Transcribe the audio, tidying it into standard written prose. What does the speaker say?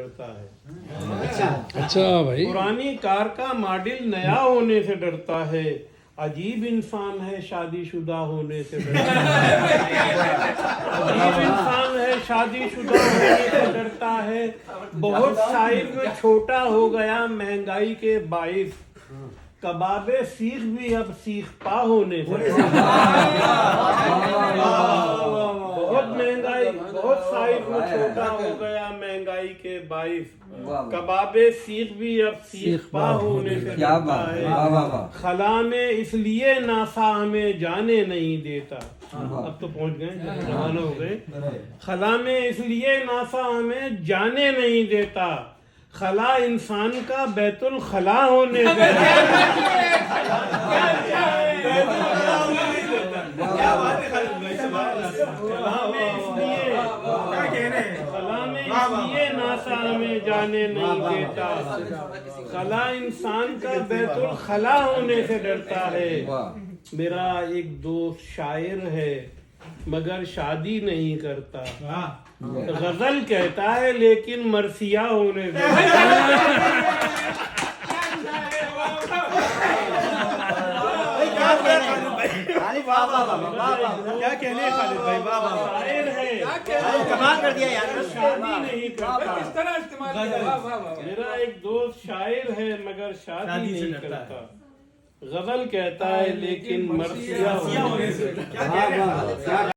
ڈرتا ہے. اچھا بھائی. پرانی کار کا ماڈل نیا ہونے سے ڈرتا ہے. عجیب انسان ہے شادی شدہ ہونے سے ڈرتا ہے. عجیب انسان ہے شادی شدہ ہونے سے ڈرتا ہے. بہت سائز میں چھوٹا ہو گیا مہنگائی کے باعث. کباب سیخ بھی اب سیخ پا ہونے سے بہت مہنگائی، بہت سائز میں چھوٹا ہو گیا مہنگائی کے باعث. کباب سیخ بھی اب سیخ پا ہونے سے ڈرتا ہے. خلا میں اس لیے ناسا ہمیں جانے نہیں دیتا. اب تو پہنچ گئے، روانہ ہو گئے. خلا میں اس لیے ناسا ہمیں جانے نہیں دیتا. خلا انسان کا بیت الخلا ہونے سے ناسا ہمیں جانے نہیں دیتا. خلا انسان کا بیت الخلا ہونے سے ڈرتا ہے. میرا ایک دوست شاعر ہے مگر شادی نہیں کرتا. غزل کہتا ہے لیکن مرثیہ ہونے سے کیا کہنے ہیں خالد بھائی؟ شاعر ہے کمال کر دیا یار. شادی نہیں کرتا. میرا ایک دوست شاعر ہے مگر شادی نہیں کرتا. غزل کہتا ہے لیکن مرثیہ ہونے سے